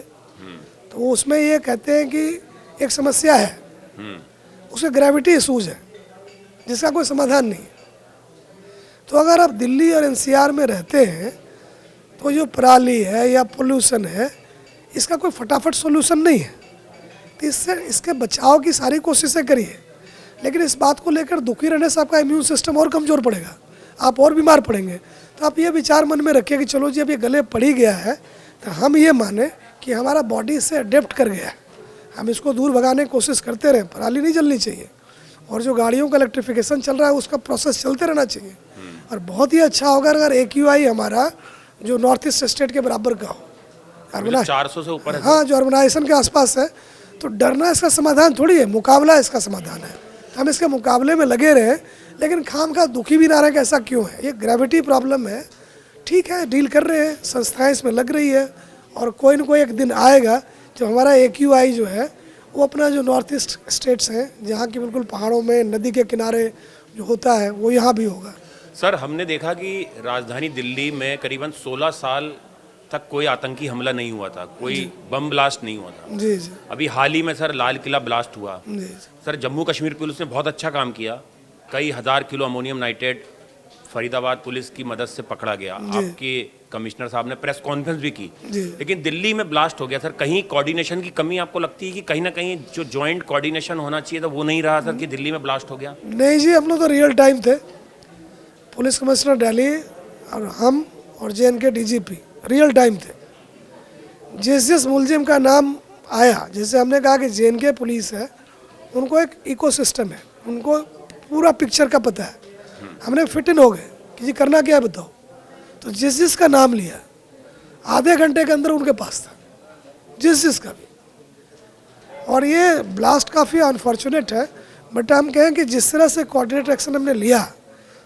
तो उसमें ये कहते हैं कि एक समस्या है, उसके ग्रेविटी इशूज है जिसका कोई समाधान नहीं है। तो अगर आप दिल्ली और एनसीआर में रहते हैं तो जो पराली है या पोल्यूशन है, इसका कोई फटाफट सॉल्यूशन नहीं है। तो इससे इसके बचाव की सारी कोशिशें करिए, लेकिन इस बात को लेकर दुखी रहने से आपका इम्यून सिस्टम और कमज़ोर पड़ेगा, आप और बीमार पड़ेंगे। तो आप ये विचार मन में रखिए कि चलो जी अब ये गले पड़ ही गया है, तो हम ये माने कि हमारा बॉडी इससे अडेप्ट कर गया है, हम इसको दूर भगाने की कोशिश करते रहें। पराली नहीं जलनी चाहिए, और जो गाड़ियों का इलेक्ट्रिफिकेशन चल रहा है उसका प्रोसेस चलते रहना चाहिए। और बहुत ही अच्छा होगा अगर AQI हमारा जो नॉर्थ ईस्ट स्टेट के बराबर का हो, 400 से ऊपर है। हाँ, जो अर्बनाइजेशन के आसपास है। तो डरना इसका समाधान थोड़ी है, मुकाबला इसका समाधान है। तो हम इसके मुकाबले में लगे रहें, लेकिन खाम खा दुखी भी ना रहे कि ऐसा क्यों है। ये ग्रेविटी प्रॉब्लम है, ठीक है, डील कर रहे हैं, संस्थाएं इसमें लग रही है, और कोई ना कोई एक दिन आएगा जब हमारा AQI जो है वो अपना जो नॉर्थ ईस्ट स्टेट्स हैं, जहाँ की बिल्कुल पहाड़ों में नदी के किनारे जो होता है वो यहाँ भी होगा। सर हमने देखा कि राजधानी दिल्ली में करीबन 16 साल तक कोई आतंकी हमला नहीं हुआ था, कोई बम ब्लास्ट नहीं हुआ था। जी जी अभी हाल ही में सर लाल किला ब्लास्ट हुआ। जी। सर जम्मू कश्मीर पुलिस ने बहुत अच्छा काम किया, कई हजार kilo ammonium nitrate Faridabad police की मदद से पकड़ा गया। आपके कमिश्नर साहब ने प्रेस कॉन्फ्रेंस भी की। लेकिन दिल्ली में ब्लास्ट हो गया सर, कहीं कोऑर्डिनेशन की कमी आपको लगती है कि कहीं ना कहीं जो जॉइंट कोऑर्डिनेशन होना चाहिए था वो नहीं रहा सर, कि दिल्ली में ब्लास्ट हो गया? नहीं जी, हम लोग तो रियल टाइम थे। पुलिस कमिश्नर दिल्ली और हम और JNK DGP रियल टाइम थे। जिस मुलजिम का नाम आया, जैसे हमने कहा कि JNK पुलिस है, उनको एक इकोसिस्टम है, उनको पूरा पिक्चर का पता है। हमने फिट इन हो गए कि जी करना क्या है बताओ। तो जिसका नाम लिया आधे घंटे के अंदर उनके पास था, जिसका भी। और ये ब्लास्ट काफ़ी अनफॉर्चुनेट है, बट हम कहें कि जिस तरह से कोऑर्डिनेट एक्शन हमने लिया,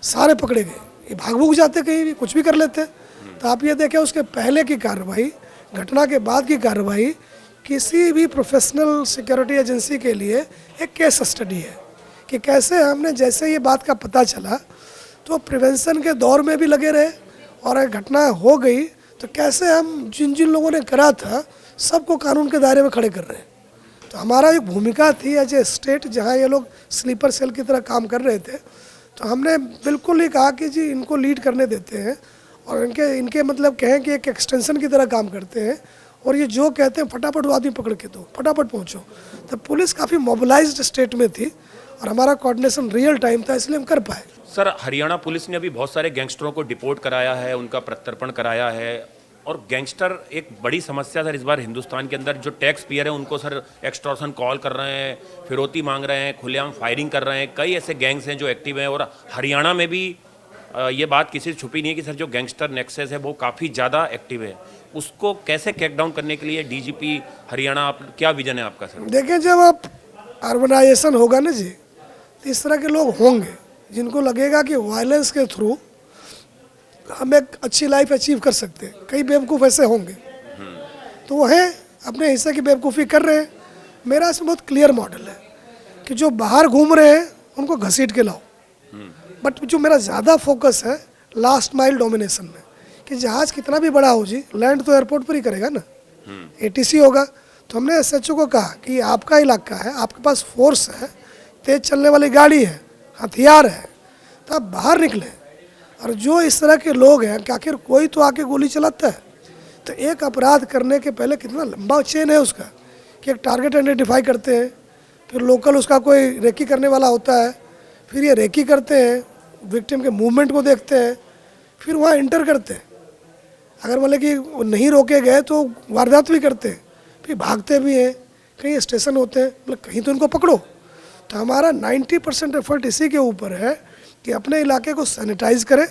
सारे पकड़े गए। ये भाग भूग जाते, कहीं भी कुछ भी कर लेते। तो आप ये देखें उसके पहले की कार्रवाई, घटना के बाद की कार्रवाई किसी भी प्रोफेशनल सिक्योरिटी एजेंसी के लिए एक केस स्टडी है कि कैसे हमने, जैसे ये बात का पता चला तो प्रिवेंशन के दौर में भी लगे रहे, और एक घटना हो गई तो कैसे हम जिन जिन लोगों ने करा था सबको कानून के दायरे में खड़े कर रहे हैं। तो हमारा एक भूमिका थी एज ए स्टेट, जहाँ ये लोग स्लीपर सेल की तरह काम कर रहे थे, तो हमने बिल्कुल ही कहा कि जी इनको लीड करने देते हैं, और इनके मतलब कहें कि एक एक्सटेंशन की तरह काम करते हैं, और ये जो कहते हैं फटाफट वो आदमी पकड़ के दो, फटाफट पहुंचो। तो पुलिस काफ़ी मोबिलाइज्ड स्टेट में थी और हमारा कोऑर्डिनेशन रियल टाइम था, इसलिए हम कर पाए। सर, हरियाणा पुलिस ने अभी बहुत सारे गैंगस्टरों को डिपोर्ट कराया है, उनका प्रत्यर्पण कराया है, और गैंगस्टर एक बड़ी समस्या सर इस बार हिंदुस्तान के अंदर। जो टैक्स पेयर है उनको सर एक्सटॉर्शन कॉल कर रहे हैं, फिरौती मांग रहे हैं, खुलेआम फायरिंग कर रहे हैं। कई ऐसे गैंग्स हैं जो एक्टिव हैं, और हरियाणा में भी ये बात किसी से छुपी नहीं है कि सर जो गैंगस्टर नेक्सस है वो काफ़ी ज़्यादा एक्टिव है। उसको कैसे क्रैकडाउन करने के लिए DGP हरियाणा, आप क्या विजन है आपका सर? देखिए, जब आप अर्बनाइजेशन होगा ना जी, तो इस तरह के लोग होंगे जिनको लगेगा कि वायलेंस के थ्रू हम एक अच्छी लाइफ अचीव कर सकते हैं। कई बेवकूफ़ ऐसे होंगे, तो वो हैं अपने हिस्से की बेवकूफ़ी कर रहे हैं। मेरा इसमें बहुत क्लियर मॉडल है कि जो बाहर घूम रहे हैं उनको घसीट के लाओ, बट जो मेरा ज़्यादा फोकस है लास्ट माइल डोमिनेशन में, कि जहाज़ कितना भी बड़ा हो जी, लैंड तो एयरपोर्ट पर ही करेगा ना, ATC होगा। तो हमने SHO को कहा कि आपका इलाका है, आपके पास फोर्स है, तेज़ चलने वाली गाड़ी है, हथियार है, तो आप बाहर निकले। और जो इस तरह के लोग हैं कि आखिर कोई तो आके गोली चलाता है, तो एक अपराध करने के पहले कितना लंबा चेन है उसका, कि एक टारगेट आइडेंटिफाई करते हैं, फिर लोकल उसका कोई रेकी करने वाला होता है, फिर ये रेकी करते हैं, विक्टिम के मूवमेंट को देखते हैं, फिर वहाँ इंटर करते हैं। अगर मतलब कि वो नहीं रोके गए तो वारदात भी करते हैं, फिर भागते भी हैं, कहीं स्टेशन होते हैं, मतलब कहीं तो इनको पकड़ो। तो हमारा 90% एफर्ट इसी के ऊपर है कि अपने इलाके को सैनिटाइज करें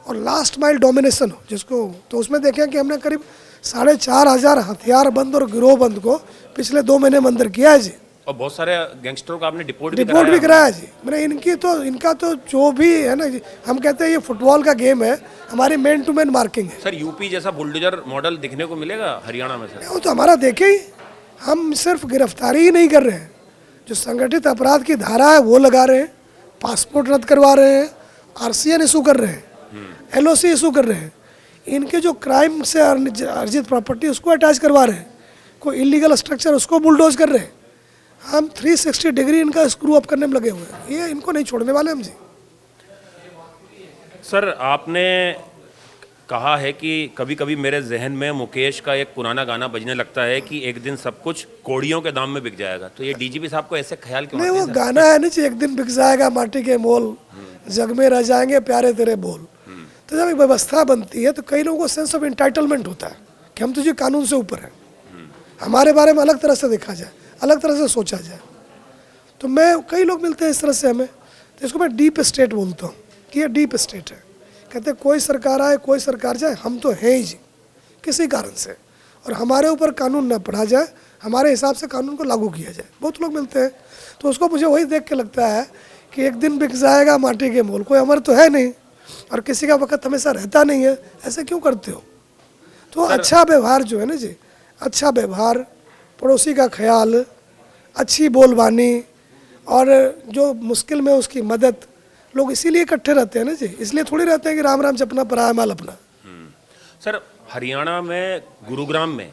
और लास्ट माइल डोमिनेशन हो जिसको। तो उसमें देखें कि हमने करीब 4,500 हथियार बंद और गिरोह बंद को पिछले 2 महीने में अंदर किया है जी। और बहुत सारे गैंगस्टरों का आपने डिपोर्ट भी कराया जी। मैंने इनका तो जो भी है ना जी, हम कहते हैं ये फुटबॉल का गेम है, हमारी मैन टू मैन मार्किंग है। सर, यूपी जैसा बुलडोजर मॉडल दिखने को मिलेगा हरियाणा में सर? वो तो हमारा देखे ही, हम सिर्फ गिरफ्तारी ही नहीं कर रहे हैं, जो संगठित अपराध की धारा है वो लगा रहे हैं, पासपोर्ट रद्द करवा रहे हैं, RCN इशू कर रहे हैं, LOC इशू कर रहे हैं, इनके जो क्राइम से अर्जित प्रॉपर्टी उसको अटैच करवा रहे हैं, कोई इलीगल स्ट्रक्चर उसको बुलडोज कर रहे हैं। हम 360 डिग्री इनका स्क्रू अप करने में लगे हुए हैं, ये इनको नहीं छोड़ने वाले हम जी। सर, आपने कहा है कि कभी कभी मेरे जहन में मुकेश का एक पुराना गाना बजने लगता है कि एक दिन सब कुछ कौड़ियों के दाम में बिक जाएगा। तो ये DGP साहब को ऐसे ख्याल क्यों नहीं, आते वो हैं? गाना है ना जी, एक दिन बिक जाएगा माटी के मोल, जग में रह जाएंगे प्यारे तेरे बोल। तो जब एक व्यवस्था बनती है तो कई लोगों को सेंस ऑफ एंटाइटलमेंट होता है कि हम तुझे कानून से ऊपर हैं, हमारे बारे में अलग तरह से देखा जाए, अलग तरह से सोचा जाए। तो कई लोग मिलते हैं इस तरह से हमें, तो इसको मैं डीप स्टेट बोलता हूँ कि ये डीप स्टेट है। कहते हैं कोई सरकार आए कोई सरकार जाए, हम तो हैं ही जी किसी कारण से, और हमारे ऊपर कानून ना पढ़ा जाए, हमारे हिसाब से कानून को लागू किया जाए। बहुत लोग मिलते हैं, तो उसको मुझे वही देख के लगता है कि एक दिन बिक जाएगा माटी के मोल, कोई अमर तो है नहीं और किसी का वक्त हमेशा रहता नहीं है, ऐसे क्यों करते हो? तो अच्छा व्यवहार जो है ना जी, अच्छा व्यवहार, पड़ोसी का ख्याल, अच्छी बोलबानी, और जो मुश्किल में उसकी मदद, लोग इसीलिए इकट्ठे रहते हैं ना जी, इसलिए थोड़ी रहते हैं कि राम राम जपना पराया माल अपना। सर, हरियाणा में गुरुग्राम में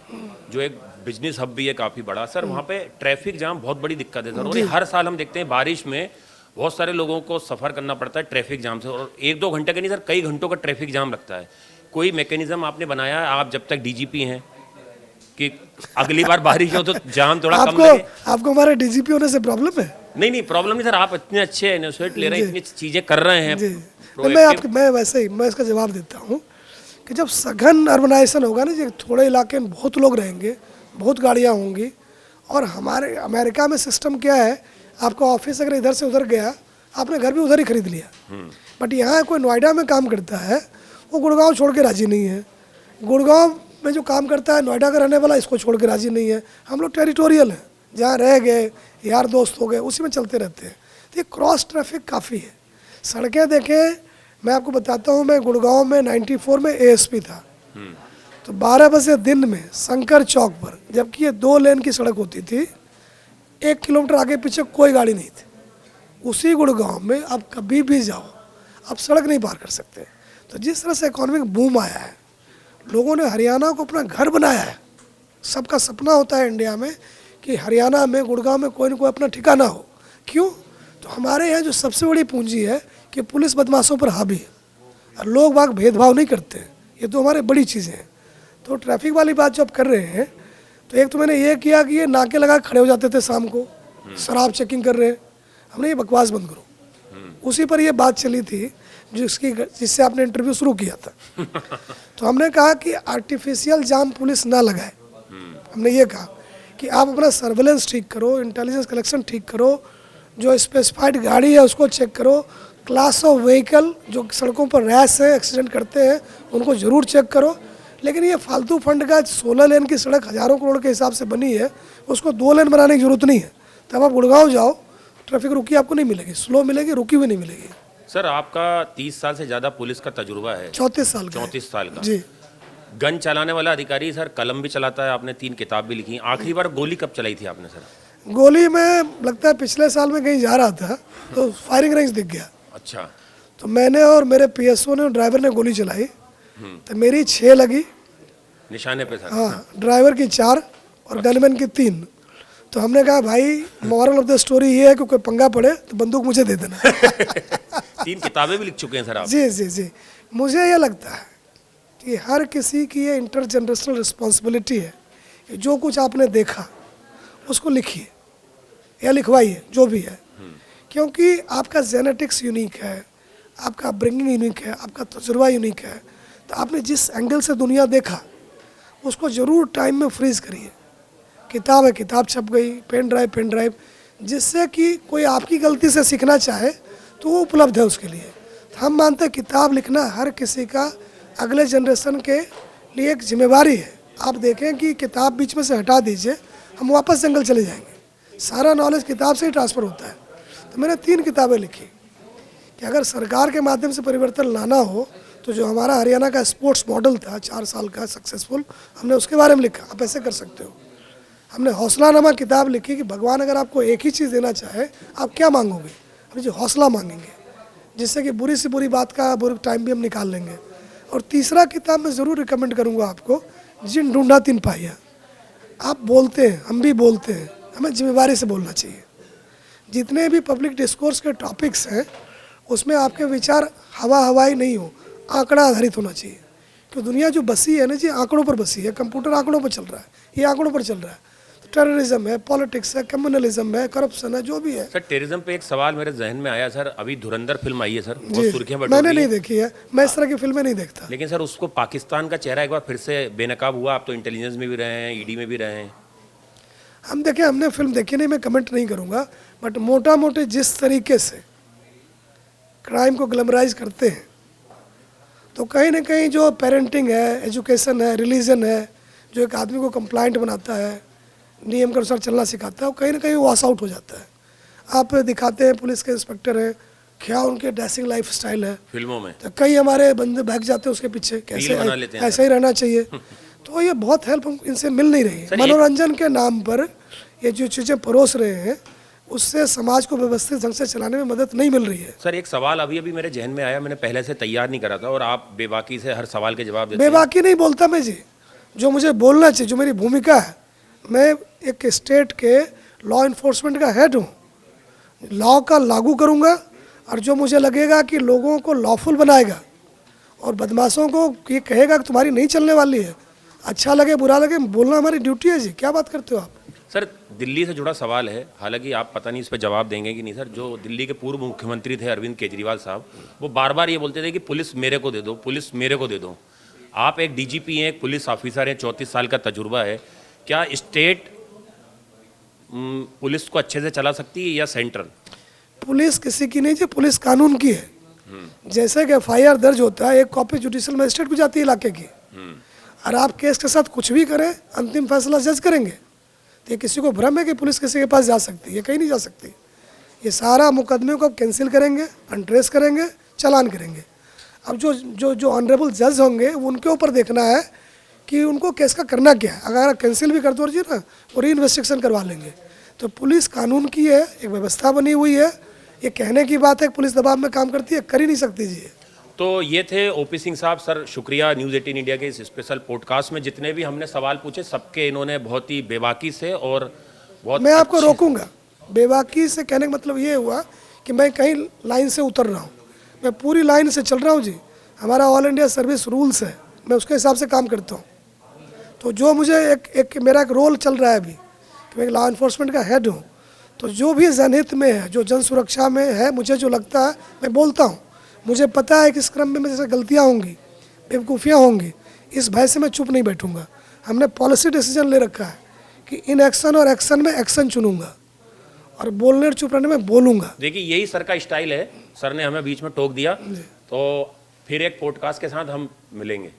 जो एक बिजनेस हब भी है काफ़ी बड़ा सर, वहाँ पे ट्रैफिक जाम बहुत बड़ी दिक्कत है सर। और ये हर साल हम देखते हैं बारिश में बहुत सारे लोगों को सफ़र करना पड़ता है ट्रैफिक जाम से, और 1-2 घंटे का नहीं सर, कई घंटों का ट्रैफिक जाम लगता है। कोई मैकेनिज्म आपने बनाया है, आप जब तक DGP हैं, कि अगली बार बारिश हो तो जाम थोड़ा कम लगे? आपको हमारे DGP होने से प्रॉब्लम है? नहीं नहीं, प्रॉब्लम नहीं सर, आप इतने अच्छे इनिशिएटिव ले रहे हैं, इतनी चीजें कर रहे हैं जी proactive। मैं वैसे ही मैं इसका जवाब देता हूँ कि जब सघन अर्बनाइजेशन होगा ना, जो थोड़े इलाके में बहुत लोग रहेंगे, बहुत गाड़ियाँ होंगी, और हमारे अमेरिका में सिस्टम क्या है, आपका ऑफिस अगर इधर से उधर गया, आपने घर भी उधर ही खरीद लिया। बट यहाँ कोई नोएडा में काम करता है, वो गुड़गांव छोड़ के राजी नहीं है। गुड़गांव में जो काम करता है, नोएडा का रहने वाला, इसको छोड़ के राजी नहीं है। हम लोग टेरिटोरियल हैं, जहाँ रह गए, यार दोस्त हो गए, उसी में चलते रहते हैं। तो ये क्रॉस ट्रैफिक काफ़ी है। सड़कें देखें, मैं आपको बताता हूँ, मैं गुड़गांव में 94 में एएसपी था, तो 12 बजे दिन में शंकर चौक पर, जबकि ये 2 लेन की सड़क होती थी, 1 किलोमीटर आगे पीछे कोई गाड़ी नहीं थी। उसी गुड़गांव में आप कभी भी जाओ, आप सड़क नहीं पार कर सकते। तो जिस तरह से इकोनॉमिक बूम आया है, लोगों ने हरियाणा को अपना घर बनाया है। सबका सपना होता है इंडिया में कि हरियाणा में, गुड़गांव में कोई ना कोई अपना ठिकाना हो। क्यों? तो हमारे यहाँ जो सबसे बड़ी पूंजी है कि पुलिस बदमाशों पर हावी है और लोग बाग भेदभाव नहीं करते। ये तो हमारे बड़ी चीज़ें हैं। तो ट्रैफिक वाली बात जो आप कर रहे हैं, तो एक तो मैंने ये किया कि ये नाके लगा खड़े हो जाते थे शाम को, शराब चेकिंग कर रहे हैं, हमने ये बकवास बंद करो। उसी पर ये बात चली थी जिससे आपने इंटरव्यू शुरू किया था। तो हमने कहा कि आर्टिफिशियल जाम पुलिस ना लगाए। हमने ये कहा कि आप अपना सर्वेलेंस ठीक करो, इंटेलिजेंस कलेक्शन ठीक करो, जो स्पेसिफाइड गाड़ी है उसको चेक करो, क्लास ऑफ व्हीकल जो सड़कों पर रैश है, एक्सीडेंट करते हैं, उनको ज़रूर चेक करो। लेकिन ये फालतू फंड का 16 लेन की सड़क हज़ारों करोड़ के हिसाब से बनी है, उसको 2 लेन बनाने की जरूरत नहीं है। तब आप गुड़गांव जाओ, ट्रैफिक रुकी आपको नहीं मिलेगी, स्लो मिलेगी, रुकी हुई नहीं मिलेगी। सर आपका 30 साल से ज़्यादा पुलिस का तजुर्बा है। 34 साल का। 34 साल का जी। गन चलाने वाला अधिकारी सर, कलम भी चलाता है, आपने 3 किताब भी लिखी। आखिरी बार गोली कब चलाई थी आपने सर? गोली में लगता है पिछले साल में कहीं जा रहा था, तो फायरिंग रेंज दिख गया। अच्छा। तो मैंने और मेरे पीएसओ ने, ड्राइवर ने गोली चलाई, तो मेरी 6 लगी निशाने पे सर। हाँ, ड्राइवर की 4 और गनमैन की 3। तो हमने कहा भाई, मॉरल ऑफ द स्टोरी ये है कि कोई पंगा पड़े तो बंदूक मुझे दे देना। 3 किताबें भी लिख चुके हैं सर आप। जी जी जी। मुझे ये लगता है कि हर किसी की ये इंटर जनरेशनल रिस्पॉन्सिबिलिटी है कि जो कुछ आपने देखा उसको लिखिए या लिखवाइए, जो भी है। क्योंकि आपका जेनेटिक्स यूनिक है, आपका अपब्रिंगिंग यूनिक है, आपका तजुर्बा यूनिक है। तो आपने जिस एंगल से दुनिया देखा, उसको ज़रूर टाइम में फ्रीज करिए। किताब है, किताब छप गई, पेन ड्राइव, जिससे कि कोई आपकी गलती से सीखना चाहे तो वो उपलब्ध है उसके लिए। हम मानते हैं किताब लिखना हर किसी का अगले जनरेशन के लिए एक जिम्मेवारी है। आप देखें कि किताब बीच में से हटा दीजिए, हम वापस जंगल चले जाएंगे। सारा नॉलेज किताब से ही ट्रांसफ़र होता है। तो मैंने 3 किताबें लिखी कि अगर सरकार के माध्यम से परिवर्तन लाना हो, तो जो हमारा हरियाणा का स्पोर्ट्स मॉडल था 4 साल का सक्सेसफुल, हमने उसके बारे में लिखा। आप ऐसे कर सकते हो। हमने हौसलानामा किताब लिखी कि भगवान अगर आपको एक ही चीज़ देना चाहे, आप क्या मांगोगे? हम जो हौसला मांगेंगे, जिससे कि बुरी से बुरी बात का बुरा टाइम भी हम निकाल लेंगे। और तीसरा किताब मैं ज़रूर रिकमेंड करूँगा आपको, जिन ढूंढा तिन पाया। आप बोलते हैं, हम भी बोलते हैं, हमें जिम्मेवारी से बोलना चाहिए। जितने भी पब्लिक डिस्कोर्स के टॉपिक्स हैं, उसमें आपके विचार हवाई नहीं हो, आंकड़ा आधारित होना चाहिए। क्योंकि दुनिया जो बसी है ना जी, आंकड़ों पर बसी है। कंप्यूटर आंकड़ों पर चल रहा है, ये आंकड़ों पर चल रहा है। तो टेररिज्म है, पॉलिटिक्स है, कम्युनलिज्म है, करप्शन है, जो भी है। सर टेररिज्म पे एक सवाल मेरे जहन में आया सर, अभी धुरंधर फिल्म आई है सर, बहुत जी, सुर्खियां बटोर मैंने रही नहीं हैं। देखी है, मैं इस तरह की फिल्में नहीं देखता। लेकिन सर उसको पाकिस्तान का चेहरा एक बार फिर से बेनकाब हुआ। आप तो इंटेलिजेंस में भी रहे हैं, ईडी में भी रहे हैं। हम देखें, हमने फिल्म देखी नहीं, मैं कमेंट नहीं करूँगा। बट मोटा मोटे जिस तरीके से क्राइम को ग्लैमराइज करते हैं, तो कहीं ना कहीं जो पेरेंटिंग है, एजुकेशन है, रिलीजन है, जो एक आदमी को कंप्लाइंट बनाता है, नियम के अनुसार चलना सिखाता है, वो कहीं ना कहीं वॉश आउट हो जाता है। आप दिखाते हैं पुलिस के इंस्पेक्टर हैं, क्या उनके ड्रेसिंग लाइफ स्टाइल है फिल्मों में, तो कई हमारे बंदे भाग जाते हैं उसके पीछे, कैसे बना लेते हैं। ऐसा ही रहना चाहिए। तो ये बहुत हेल्प इनसे मिल नहीं रही है। मनोरंजन के नाम पर ये जो चीज़ें परोस रहे हैं, उससे समाज को व्यवस्थित ढंग से चलाने में मदद नहीं मिल रही है। सर एक सवाल अभी अभी मेरे जहन में आया, मैंने पहले से तैयार नहीं करा था और आप बेबाकी से हर सवाल के जवाब देते हैं। बेबाकी नहीं बोलता मैं जी, जो मुझे बोलना चाहिए, जो मेरी भूमिका है। मैं एक स्टेट के लॉ इन्फोर्समेंट का हेड हूँ, लॉ का लागू करूँगा, और जो मुझे लगेगा कि लोगों को लॉफुल बनाएगा और बदमाशों को ये कहेगा कि तुम्हारी नहीं चलने वाली है, अच्छा लगे बुरा लगे, बोलना हमारी ड्यूटी है जी। क्या बात करते हो आप? सर दिल्ली से जुड़ा सवाल है, हालांकि आप पता नहीं इस पर जवाब देंगे कि नहीं सर। जो दिल्ली के पूर्व मुख्यमंत्री थे अरविंद केजरीवाल साहब, वो बार बार ये बोलते थे कि पुलिस मेरे को दे दो, पुलिस मेरे को दे दो। आप एक डीजीपी हैं, एक पुलिस ऑफिसर हैं, 34 साल का तजुर्बा है। क्या स्टेट पुलिस को अच्छे से चला सकती है या सेंट्रल? पुलिस किसी की नहीं, जो पुलिस कानून की है। जैसे कि एफआईआर दर्ज होता है, एक कॉपी जुडिशियल मजिस्ट्रेट को जाती है इलाके की, और आप केस के साथ कुछ भी करें, अंतिम फैसला जज करेंगे। तो ये किसी को भ्रम है कि पुलिस किसी के पास जा सकती है, कहीं नहीं जा सकती। ये सारा मुकदमे को कैंसिल करेंगे, अनट्रेस करेंगे, चालान करेंगे। अब जो जो जो ऑनरेबल जज होंगे उनके ऊपर देखना है कि उनको केस का करना क्या है। अगर कैंसिल भी कर दो जी ना, वो री इन्वेस्टिगेशन करवा लेंगे। तो पुलिस कानून की है, एक व्यवस्था बनी हुई है। ये कहने की बात है कि पुलिस दबाव में काम करती है, कर ही नहीं सकती जी। तो ये थे ओपी सिंह साहब। सर शुक्रिया न्यूज़ 18 इंडिया के इस स्पेशल पॉडकास्ट में जितने भी हमने सवाल पूछे सबके इन्होंने बहुत ही बेबाकी से और बहुत मैं आपको रोकूंगा। बेबाकी से कहने का मतलब ये हुआ कि मैं कहीं लाइन से उतर रहा हूँ, मैं पूरी लाइन से चल रहा हूँ जी। हमारा ऑल इंडिया सर्विस रूल्स है, मैं उसके हिसाब से काम करता हूँ। तो जो मुझे एक मेरा एक रोल चल रहा है अभी कि मैं लॉ इन्फोर्समेंट का हेड हूँ, तो जो भी जनहित में है, जो जन सुरक्षा में है, मुझे जो लगता है मैं बोलता हूँ। मुझे पता है कि इस क्रम में जैसे गलतियाँ होंगी, बेवकूफ़ियाँ होंगी, इस भय से मैं चुप नहीं बैठूंगा। हमने पॉलिसी डिसीजन ले रखा है कि इन एक्शन और एक्शन में एक्शन चुनूंगा, और बोलने और चुप रहने में बोलूंगा। देखिए यही सर का स्टाइल है। सर ने हमें बीच में टोक दिया, तो फिर एक पॉडकास्ट के साथ हम मिलेंगे।